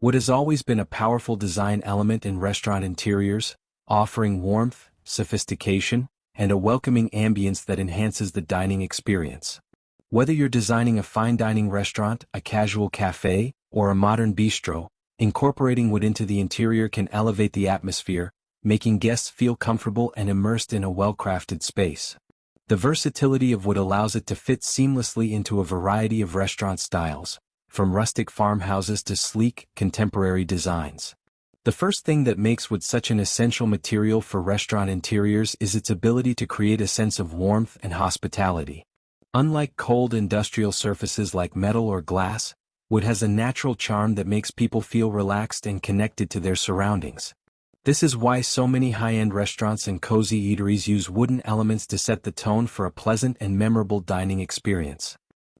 Wood has always been a powerful design element in restaurant interiors, offering warmth, sophistication, and a welcoming ambience that enhances the dining experience. Whether you're designing a fine dining restaurant, a casual cafe, or a modern bistro, incorporating wood into the interior can elevate the atmosphere, making guests feel comfortable and immersed in a well-crafted space. The versatility of wood allows it to fit seamlessly into a variety of restaurant styles, from rustic farmhouses to sleek, contemporary designs. The first thing that makes wood such an essential material for restaurant interiors is its ability to create a sense of warmth and hospitality. Unlike cold industrial surfaces like metal or glass, wood has a natural charm that makes people feel relaxed and connected to their surroundings. This is why so many high-end restaurants and cozy eateries use wooden elements to set the tone for a pleasant and memorable dining experience.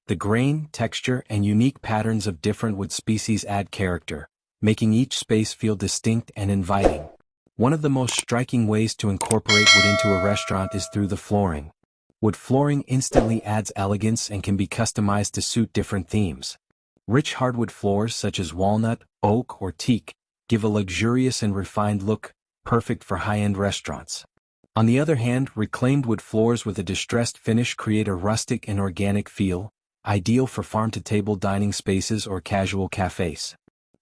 The grain, texture, and unique patterns of different wood species add character, making each space feel distinct and inviting. One of the most striking ways to incorporate wood into a restaurant is through the flooring. Wood flooring instantly adds elegance and can be customized to suit different themes. Rich hardwood floors such as walnut, oak, or teak give a luxurious and refined look, perfect for high-end restaurants. On the other hand, reclaimed wood floors with a distressed finish create a rustic and organic feel, ideal for farm-to-table dining spaces or casual cafes.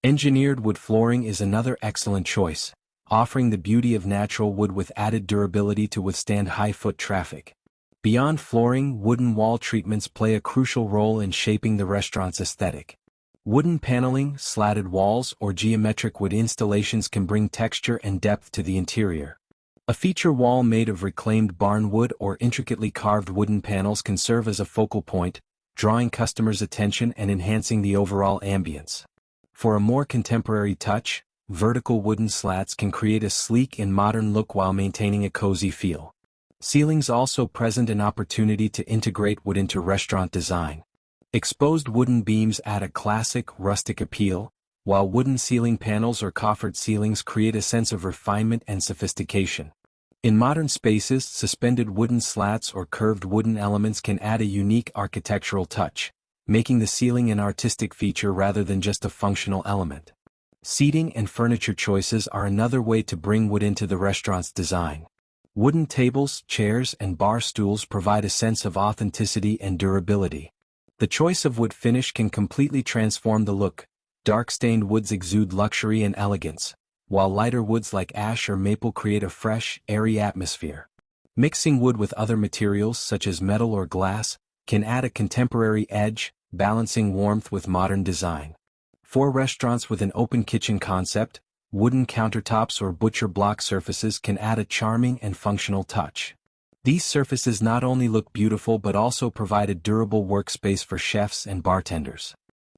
Engineered wood flooring is another excellent choice, offering the beauty of natural wood with added durability to withstand high-foot traffic. Beyond flooring, wooden wall treatments play a crucial role in shaping the restaurant's aesthetic. Wooden paneling, slatted walls, or geometric wood installations can bring texture and depth to the interior. A feature wall made of reclaimed barn wood or intricately carved wooden panels can serve as a focal point, drawing customers' attention and enhancing the overall ambience. For a more contemporary touch, vertical wooden slats can create a sleek and modern look while maintaining a cozy feel. Ceilings also present an opportunity to integrate wood into restaurant design. Exposed wooden beams add a classic, rustic appeal, while wooden ceiling panels or coffered ceilings create a sense of refinement and sophistication. In modern spaces, suspended wooden slats or curved wooden elements can add a unique architectural touch, making the ceiling an artistic feature rather than just a functional element. Seating and furniture choices are another way to bring wood into the restaurant's design. Wooden tables, chairs, and bar stools provide a sense of authenticity and durability. The choice of wood finish can completely transform the look. Dark-stained woods exude luxury and elegance, while lighter woods like ash or maple create a fresh, airy atmosphere. Mixing wood with other materials such as metal or glass can add a contemporary edge, balancing warmth with modern design. For restaurants with an open kitchen concept, wooden countertops or butcher block surfaces can add a charming and functional touch. These surfaces not only look beautiful but also provide a durable workspace for chefs and bartenders.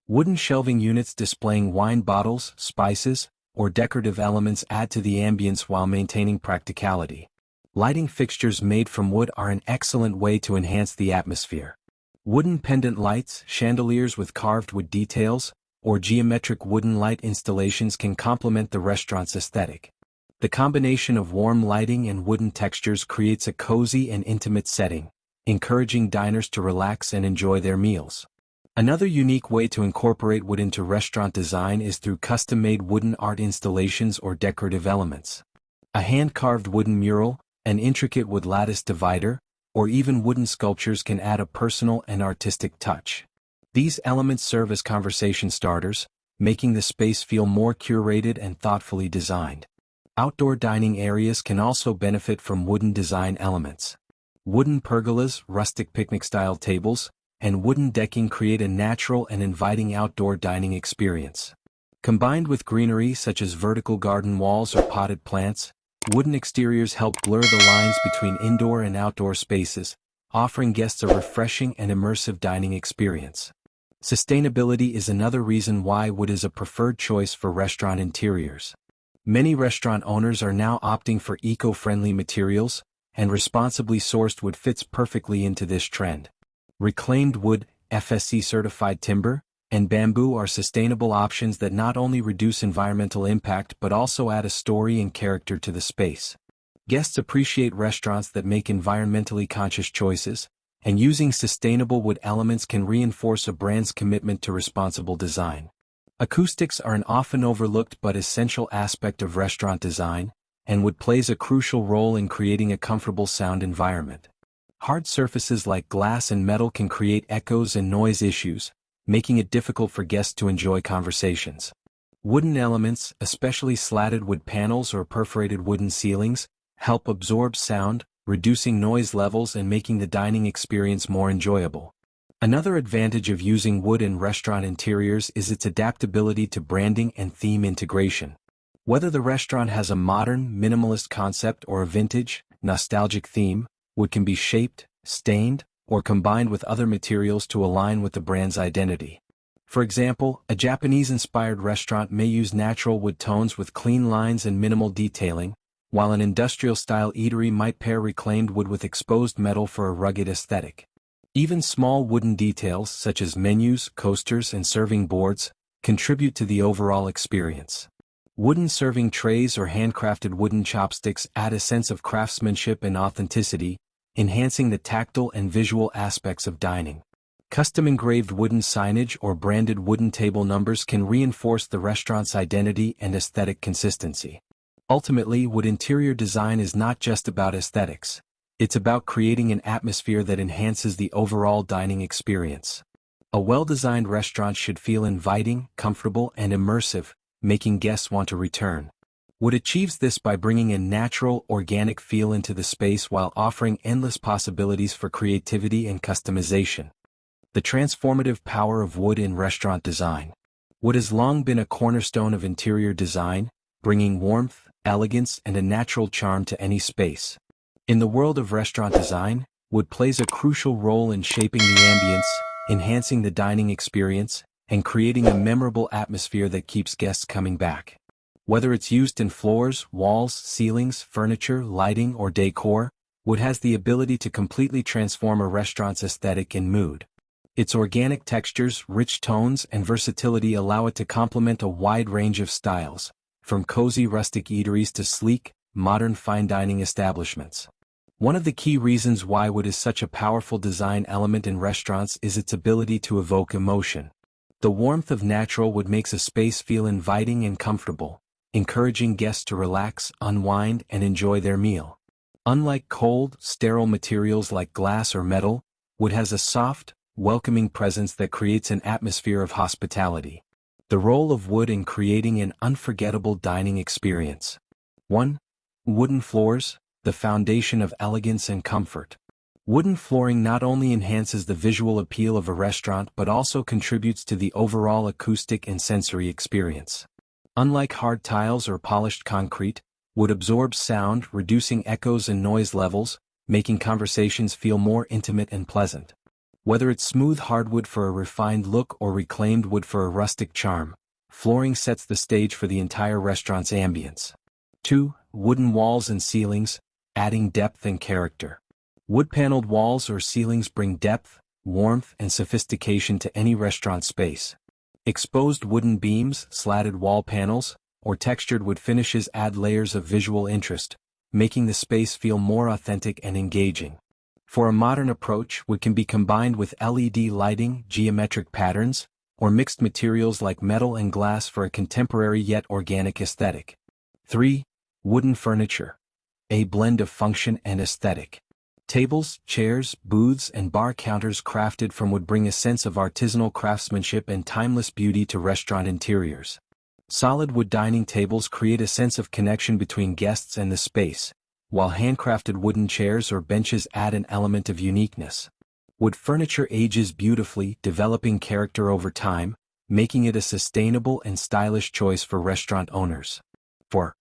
Wooden shelving units displaying wine bottles, spices, or decorative elements add to the ambience while maintaining practicality. Lighting fixtures made from wood are an excellent way to enhance the atmosphere. Wooden pendant lights, chandeliers with carved wood details, or geometric wooden light installations can complement the restaurant's aesthetic. The combination of warm lighting and wooden textures creates a cozy and intimate setting, encouraging diners to relax and enjoy their meals. Another unique way to incorporate wood into restaurant design is through custom-made wooden art installations or decorative elements. A hand-carved wooden mural, an intricate wood lattice divider, or even wooden sculptures can add a personal and artistic touch. These elements serve as conversation starters, making the space feel more curated and thoughtfully designed. Outdoor dining areas can also benefit from wooden design elements. Wooden pergolas, rustic picnic-style tables, and wooden decking create a natural and inviting outdoor dining experience. Combined with greenery such as vertical garden walls or potted plants, wooden exteriors help blur the lines between indoor and outdoor spaces, offering guests a refreshing and immersive dining experience. Sustainability is another reason why wood is a preferred choice for restaurant interiors. Many restaurant owners are now opting for eco-friendly materials, and responsibly sourced wood fits perfectly into this trend. Reclaimed wood, FSC-certified timber, and bamboo are sustainable options that not only reduce environmental impact but also add a story and character to the space. Guests appreciate restaurants that make environmentally conscious choices, and using sustainable wood elements can reinforce a brand's commitment to responsible design. Acoustics are an often overlooked but essential aspect of restaurant design, and wood plays a crucial role in creating a comfortable sound environment. Hard surfaces like glass and metal can create echoes and noise issues, making it difficult for guests to enjoy conversations. Wooden elements, especially slatted wood panels or perforated wooden ceilings, help absorb sound, reducing noise levels and making the dining experience more enjoyable. Another advantage of using wood in restaurant interiors is its adaptability to branding and theme integration. Whether the restaurant has a modern, minimalist concept or a vintage, nostalgic theme, wood can be shaped, stained, or combined with other materials to align with the brand's identity. For example, a Japanese-inspired restaurant may use natural wood tones with clean lines and minimal detailing, while an industrial-style eatery might pair reclaimed wood with exposed metal for a rugged aesthetic. Even small wooden details such as menus, coasters, and serving boards contribute to the overall experience. Wooden serving trays or handcrafted wooden chopsticks add a sense of craftsmanship and authenticity, enhancing the tactile and visual aspects of dining. Custom-engraved wooden signage or branded wooden table numbers can reinforce the restaurant's identity and aesthetic consistency. Ultimately, wood interior design is not just about aesthetics. It's about creating an atmosphere that enhances the overall dining experience. A well-designed restaurant should feel inviting, comfortable, and immersive, making guests want to return. Wood achieves this by bringing a natural, organic feel into the space while offering endless possibilities for creativity and customization. The transformative power of wood in restaurant design. Wood has long been a cornerstone of interior design, bringing warmth, elegance, and a natural charm to any space. In the world of restaurant design, wood plays a crucial role in shaping the ambience, enhancing the dining experience, and creating a memorable atmosphere that keeps guests coming back. Whether it's used in floors, walls, ceilings, furniture, lighting, or decor, wood has the ability to completely transform a restaurant's aesthetic and mood. Its organic textures, rich tones, and versatility allow it to complement a wide range of styles, from cozy rustic eateries to sleek, modern fine dining establishments. One of the key reasons why wood is such a powerful design element in restaurants is its ability to evoke emotion. The warmth of natural wood makes a space feel inviting and comfortable, encouraging guests to relax, unwind, and enjoy their meal. Unlike cold, sterile materials like glass or metal, wood has a soft, welcoming presence that creates an atmosphere of hospitality. The role of wood in creating an unforgettable dining experience. 1. Wooden floors, the foundation of elegance and comfort. Wooden flooring not only enhances the visual appeal of a restaurant but also contributes to the overall acoustic and sensory experience. Unlike hard tiles or polished concrete, wood absorbs sound, reducing echoes and noise levels, making conversations feel more intimate and pleasant. Whether it's smooth hardwood for a refined look or reclaimed wood for a rustic charm, flooring sets the stage for the entire restaurant's ambience. 2. Wooden walls and ceilings, adding depth and character. Wood-paneled walls or ceilings bring depth, warmth, and sophistication to any restaurant space. Exposed wooden beams, slatted wall panels, or textured wood finishes add layers of visual interest, making the space feel more authentic and engaging. For a modern approach, wood can be combined with LED lighting, geometric patterns, or mixed materials like metal and glass for a contemporary yet organic aesthetic. 3. Wooden furniture. A blend of function and aesthetic. Tables, chairs, booths, and bar counters crafted from wood bring a sense of artisanal craftsmanship and timeless beauty to restaurant interiors. Solid wood dining tables create a sense of connection between guests and the space, while handcrafted wooden chairs or benches add an element of uniqueness. Wood furniture ages beautifully, developing character over time, making it a sustainable and stylish choice for restaurant owners. 4.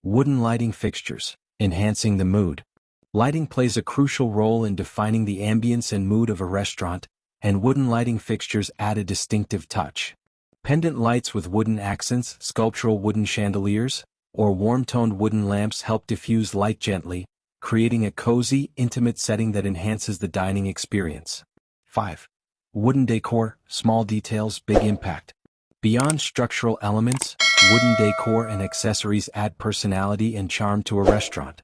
Wooden lighting fixtures, enhancing the mood. Lighting plays a crucial role in defining the ambience and mood of a restaurant, and wooden lighting fixtures add a distinctive touch. Pendant lights with wooden accents, sculptural wooden chandeliers, or warm-toned wooden lamps help diffuse light gently, creating a cozy, intimate setting that enhances the dining experience. 5. Wooden decor, small details, big impact. Beyond structural elements, wooden decor and accessories add personality and charm to a restaurant.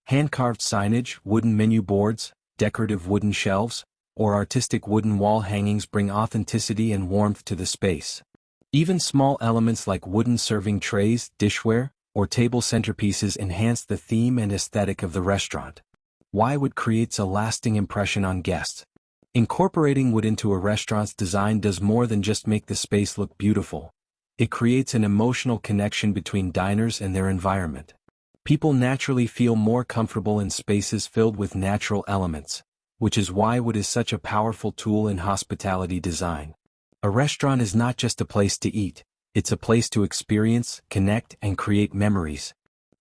Hand-carved signage, wooden menu boards, decorative wooden shelves, or artistic wooden wall hangings bring authenticity and warmth to the space. Even small elements like wooden serving trays, dishware, or table centerpieces enhance the theme and aesthetic of the restaurant. Why wood creates a lasting impression on guests? Incorporating wood into a restaurant's design does more than just make the space look beautiful. It creates an emotional connection between diners and their environment. People naturally feel more comfortable in spaces filled with natural elements, which is why wood is such a powerful tool in hospitality design. A restaurant is not just a place to eat, it's a place to experience, connect, and create memories.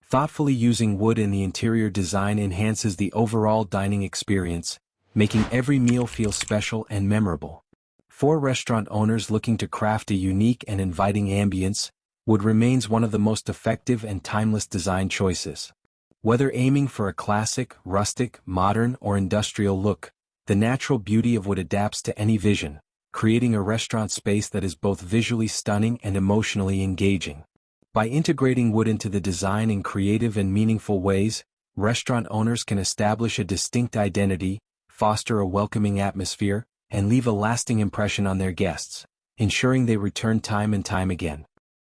Thoughtfully using wood in the interior design enhances the overall dining experience, making every meal feel special and memorable. For restaurant owners looking to craft a unique and inviting ambience, wood remains one of the most effective and timeless design choices. Whether aiming for a classic, rustic, modern, or industrial look, the natural beauty of wood adapts to any vision, creating a restaurant space that is both visually stunning and emotionally engaging. By integrating wood into the design in creative and meaningful ways, restaurant owners can establish a distinct identity, foster a welcoming atmosphere, and leave a lasting impression on their guests, ensuring they return time and time again.